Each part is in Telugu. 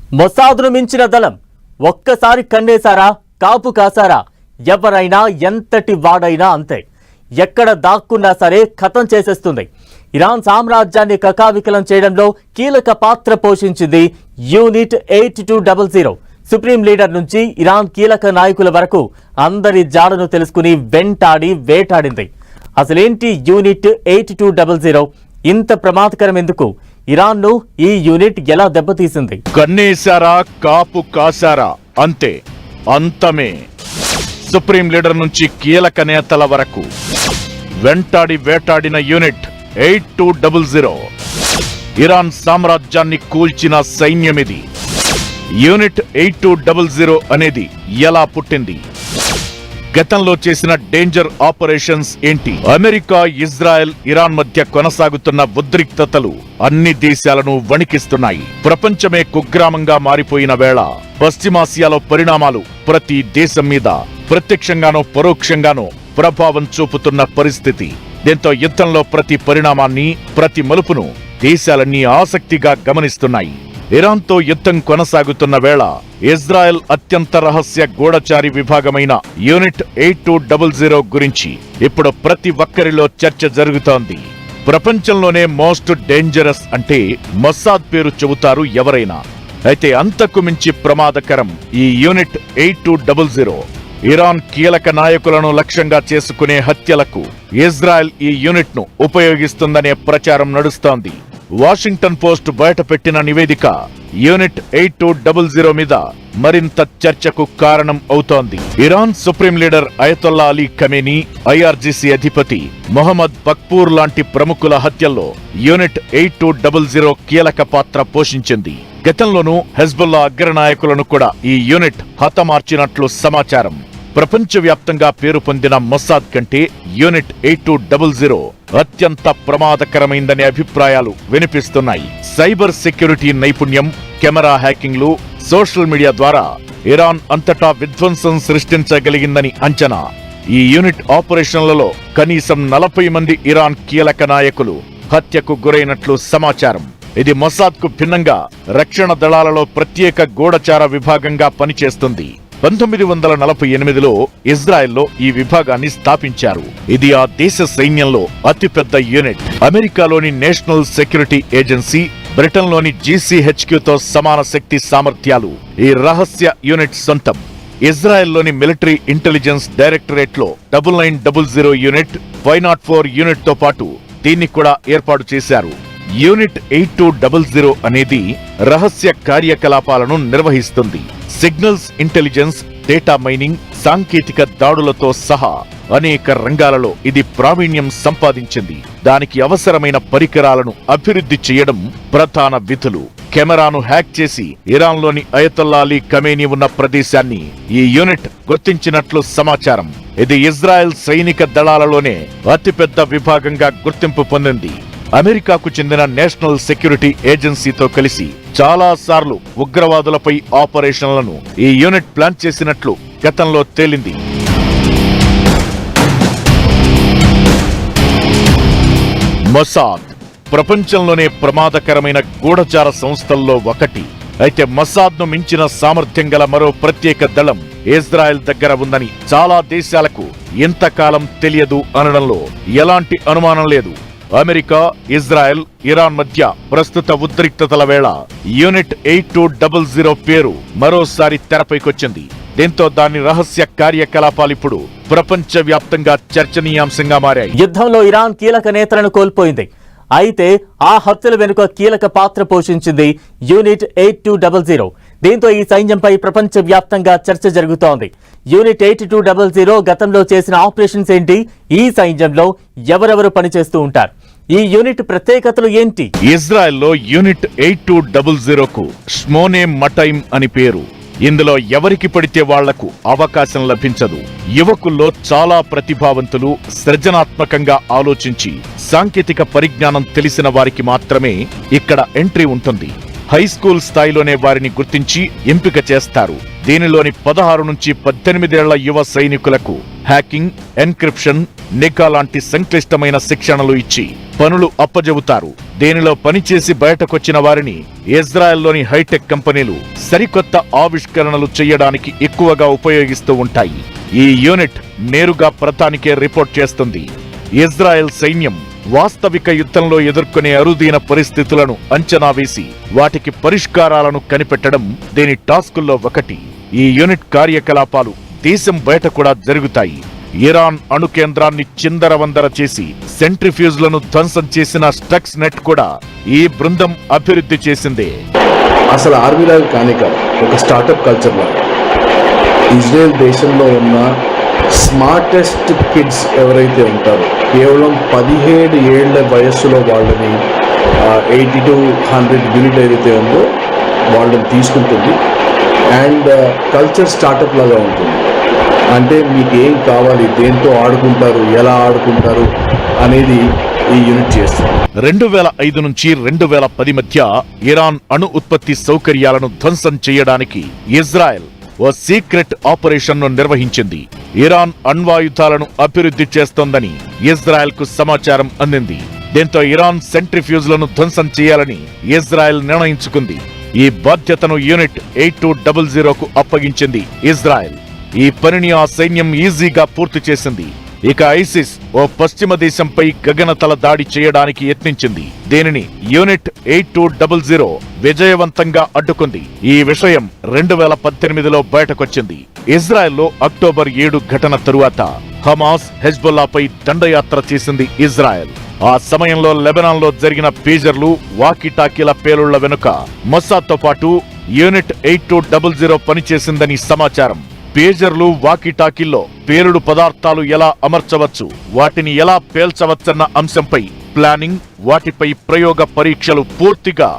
మొసాదును మించిన దళం ఒక్కసారి కన్నేశారా, కాపు కాసారా? ఎవరైనా ఎంతటి వాడైనా అంతే. ఎక్కడ దాక్కున్నా సరే ఖతం చేసేస్తుంది. ఇరాన్ సామ్రాజ్యాన్ని కకావికలం చేయడంలో కీలక పాత్ర పోషించింది యూనిట్ 8200. సుప్రీం లీడర్ నుంచి ఇరాన్ కీలక నాయకుల వరకు అందరి జాడను తెలుసుకుని వెంటాడి వేటాడింది. అసలేంటి యూనిట్ 8200? ఇంత ప్రమాదకరం ఎందుకు? ఇరాన్ను ఈ యూనిట్ ఎలా దెబ్బతీసింది? కన్నేశారా, కాపు కాసారా? అంతే, అంతమే. సుప్రీం లీడర్ నుంచి కీలక నేతల వరకు వెంటాడి వేటాడిన యూనిట్ 8200. ఇరాన్ సామ్రాజ్యాన్ని కూల్చిన సైన్యమిది. యూనిట్ 8200 అనేది ఎలా పుట్టింది? గతంలో చేసిన డేంజర్ ఆపరేషన్స్ ఏంటి? అమెరికా, ఇజ్రాయెల్, ఇరాన్ మధ్య కొనసాగుతున్న ఉద్రిక్తతలు అన్ని దేశాలను వణికిస్తున్నాయి. ప్రపంచమే కుగ్రామంగా మారిపోయిన వేళ పశ్చిమాసియాలో పరిణామాలు ప్రతి దేశం మీద ప్రత్యక్షంగానో పరోక్షంగానో ప్రభావం చూపుతున్న పరిస్థితి. దీంతో యుద్ధంలో ప్రతి పరిణామాన్ని, ప్రతి మలుపును దేశాలన్నీ ఆసక్తిగా గమనిస్తున్నాయి. ఇరాన్తో యుద్ధం కొనసాగుతున్న వేళ ఇజ్రాయెల్ అత్యంత రహస్య గూఢచారి విభాగమైన యూనిట్ 8200 గురించి ఇప్పుడు ప్రతి ఒక్కరిలో చర్చ జరుగుతోంది. ప్రపంచంలోనే మోస్ట్ డేంజరస్ అంటే మొసాద్ పేరు చెబుతారు ఎవరైనా. అయితే అంతకు మించి ప్రమాదకరం ఈ యూనిట్ 8200. ఇరాన్ కీలక నాయకులను లక్ష్యంగా చేసుకునే హత్యలకు ఇజ్రాయెల్ ఈ యూనిట్ ను ఉపయోగిస్తుందనే ప్రచారం నడుస్తోంది. వాషింగ్టన్ పోస్ట్ బయటపెట్టిన నివేదిక యూనిట్ 8200 మీద మరింత చర్చకు కారణం అవుతోంది. Iran supreme leader Ayatollah Ali Khamenei, IRGC అధిపతి మొహమ్మద్ బక్పూర్ లాంటి ప్రముఖుల హత్యల్లో యూనిట్ 8200 కీలక పాత్ర పోషించింది. గతంలోనూ హెజ్బుల్లా అగ్రనాయకులను కూడా ఈ యూనిట్ హతమార్చినట్లు సమాచారం. ప్రపంచవ్యాప్తంగా పేరు పొందిన మొసాద్ కంటే యూనిట్ 8200 అత్యంత ప్రమాదకరమైందనే అభిప్రాయాలు వినిపిస్తున్నాయి. సైబర్ సెక్యూరిటీ నైపుణ్యం, కెమెరా హ్యాకింగ్లు, సోషల్ మీడియా ద్వారా ఇరాన్ అంతటా విధ్వంసం సృష్టించగలిగిందని అంచనా. ఈ యూనిట్ ఆపరేషన్లలో కనీసం 40 మంది ఇరాన్ కీలక నాయకులు హత్యకు గురైనట్లు సమాచారం. ఇది మొసాద్ కు భిన్నంగా రక్షణ దళాలలో ప్రత్యేక గూఢచార విభాగంగా పనిచేస్తుంది. 1948లో ఇజ్రాయెల్లో ఈ విభాగాన్ని స్థాపించారు. ఇది ఆ దేశ సైన్యంలో అతిపెద్ద యూనిట్. అమెరికాలోని నేషనల్ సెక్యూరిటీ ఏజెన్సీ, బ్రిటన్లోని GCHQతో సమాన శక్తి సామర్థ్యాలు ఈ రహస్య యూనిట్ సొంతం. ఇజ్రాయెల్లోని మిలిటరీ ఇంటెలిజెన్స్ డైరెక్టరేట్లో 9900 యూనిట్, 504 యూనిట్ తో పాటు దీన్ని కూడా ఏర్పాటు చేశారు. యూనిట్ 8200 అనేది రహస్య కార్యకలాపాలను నిర్వహిస్తుంది. సిగ్నల్స్ ఇంటెలిజెన్స్, డేటా మైనింగ్, సాంకేతిక దాడులతో సహా అనేక రంగాలలో ఇది ప్రావీణ్యం సంపాదించింది. దానికి అవసరమైన పరికరాలను అభివృద్ధి చేయడం ప్రధాన విధులు. కెమెరాను హ్యాక్ చేసి ఇరాన్లోని అయతొల్లా అలీ ఖమేనీ ఉన్న ప్రదేశాన్ని ఈ యూనిట్ గుర్తించినట్లు సమాచారం. ఇది ఇజ్రాయెల్ సైనిక దళాలలోనే అతిపెద్ద విభాగంగా గుర్తింపు పొందింది. అమెరికాకు చెందిన నేషనల్ సెక్యూరిటీ ఏజెన్సీతో కలిసి చాలా సార్లు ఉగ్రవాదులపై ఆపరేషన్లను ఈ యూనిట్ ప్లాన్ చేసినట్లు గతంలో తేలింది. మొసాద్ ప్రపంచంలోనే ప్రమాదకరమైన గూఢచార సంస్థల్లో ఒకటి. అయితే మొసాద్ను మించిన సామర్థ్యం గల మరో ప్రత్యేక దళం ఇజ్రాయెల్ దగ్గర ఉందని చాలా దేశాలకు ఇంతకాలం తెలియదు అనడంలో ఎలాంటి అనుమానం లేదు. అమెరికా, ఇజ్రాయెల్, ఇరాన్ మధ్య ప్రస్తుత ఉద్రిక్తతల వేళ యూనిట్ 8200 పేరు మరోసారి తెరపైకొచ్చింది. దీంతో దాని రహస్య కార్యకలాపాలిప్పుడు ప్రపంచవ్యాప్తంగా చర్చనీయాంశంగా మారాయి. యుద్ధంలో ఇరాన్ కీలక నేతలను కోల్పోయింది. అయితే ఆ హత్యల వెనుక కీలక పాత్ర పోషించింది యూనిట్ 8200. దీంతో ఈ సైన్యంపై ప్రపంచవ్యాప్తంగా చర్చ జరుగుతోంది. యూనిట్ 8200 గతంలో చేసిన ఆపరేషన్స్ ఏంటి? ఈ సైన్యంలో ఎవరెవరు పనిచేస్తూ ఉంటారు? ఈ యూనిట్ ప్రత్యేకతలు ఏంటి? ఇజ్రాయెల్లో యూనిట్ 8200కు షమోనే మటైమ్ అని పేరు. ఇందులో ఎవరికి పడితే వాళ్లకు అవకాశం లభించదు. యువకుల్లో చాలా ప్రతిభావంతులు, సృజనాత్మకంగా ఆలోచించి సాంకేతిక పరిజ్ఞానం తెలిసిన వారికి మాత్రమే ఇక్కడ ఎంట్రీ ఉంటుంది. హైస్కూల్ స్థాయిలోనే వారిని గుర్తించి ఎంపిక చేస్తారు. దీనిలోని 16 నుంచి 18 ఏళ్ల యువ సైనికులకు హ్యాకింగ్, ఎన్క్రిప్షన్, నిఘా లాంటి సంక్లిష్టమైన శిక్షణలు ఇచ్చి పనులు అప్పజెబుతారు. దీనిలో పనిచేసి బయటకొచ్చిన వారిని ఇజ్రాయెల్లోని హైటెక్ కంపెనీలు సరికొత్త ఆవిష్కరణలు చేయడానికి ఎక్కువగా ఉపయోగిస్తూ ఉంటాయి. ఈ యూనిట్ నేరుగా ప్రధానికే రిపోర్ట్ చేస్తుంది. ఇజ్రాయెల్ సైన్యం వాస్తవిక యుద్ధంలో ఎదుర్కొనే అరుదైన పరిస్థితులను అంచనా వేసి వాటికి పరిష్కారాలను కనిపెట్టడం దీని టాస్కుల్లో ఒకటి. ఈ యూనిట్ కార్యకలాపాలు దేశం బయట కూడా జరుగుతాయి. ఇరాన్ అణు కేంద్రాన్ని చిందరవందర చేసి సెంట్రిఫ్యూజ్లను ధ్వంసం చేసిన స్టక్స్ నెట్ కూడా ఈ బృందం అభివృద్ధి చేసిందే. అసలు ఆర్మీలాగా కానీ కాదు, ఒక స్టార్టప్ కల్చర్ లాగా. ఇజ్రాయెల్ దేశంలో ఉన్న స్మార్టెస్ట్ కిడ్స్ ఎవరైతే ఉంటారో, కేవలం 17 ఏళ్ల వయస్సులో వాళ్ళని 80 to 100 యూనిట్ ఏదైతే ఉందో వాళ్ళని తీసుకుంటుంది. అండ్ కల్చర్ స్టార్టప్ లాగా ఉంటుంది. అంటే మీకు ఏం కావాలి, దేంతో ఆడుకుంటారు, ఎలా ఆడుకుంటారు అనేది ఈ యూనిట్ చేస్తుంది. 2005 నుంచి 2010 మధ్య ఇరాన్ అణు ఉత్పత్తి సౌకర్యాలను ధ్వంసం చేయడానికి ఇజ్రాయెల్ ఓ సీక్రెట్ ఆపరేషన్ను నిర్వహించింది. ఇరాన్ అణ్వాయుధాలను అభివృద్ధి చేస్తోందని ఇజ్రాయెల్ కు సమాచారం అందింది. దీంతో ఇరాన్ సెంట్రిఫ్యూజ్లను ధ్వంసం చేయాలని ఇజ్రాయెల్ నిర్ణయించుకుంది. ఈ బాధ్యతను యూనిట్ 8200కు అప్పగించింది ఇజ్రాయెల్. ఈ పనిని ఆ సైన్యం ఈజీగా పూర్తి చేసింది. ఇక ఐసిస్ ఓ పశ్చిమ దేశంపై గగనతల దాడి చేయడానికి యత్నించింది. దీనిని యూనిట్ 8200 విజయవంతంగా అడ్డుకుంది. ఈ విషయం 2018లో బయటకొచ్చింది. ఇజ్రాయెల్లో అక్టోబర్ 7 ఘటన తరువాత హమాస్, హెజ్బొల్లాపై దండయాత్ర చేసింది ఇజ్రాయెల్. ఆ సమయంలో లెబనాన్లో జరిగిన పేజర్లు, వాకీటాకీల పేలుళ్ల వెనుక మొస్సాద్తో పాటు యూనిట్ 8200 పనిచేసిందని సమాచారం. పేజర్లు, వాకీటాకీల్లో పేలుడు పదార్థాలు ఎలా అమర్చవచ్చు, వాటిని ఎలా పేల్చవచ్చన్న అంశంపై ప్లానింగ్, వాటిపై ప్రయోగ పరీక్షలు పూర్తిగా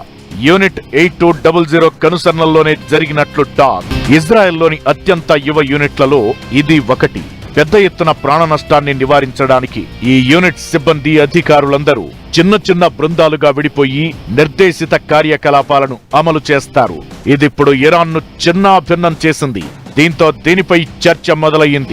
యూనిట్ 8200 కనుసన్నల్లోనే జరిగినట్లు టాక్. ఇజ్రాయెల్లోని అత్యంత యువ యూనిట్లలో ఇది ఒకటి. పెద్ద ఎత్తున ప్రాణ నష్టాన్ని నివారించడానికి ఈ యూనిట్ సిబ్బంది, అధికారులందరూ చిన్న చిన్న బృందాలుగా విడిపోయి నిర్దేశిత కార్యకలాపాలను అమలు చేస్తారు. ఇదిప్పుడు ఇరాన్ను చిన్నాభిన్నం చేసింది. దీంతో దీనిపై చర్చ మొదలయ్యింది.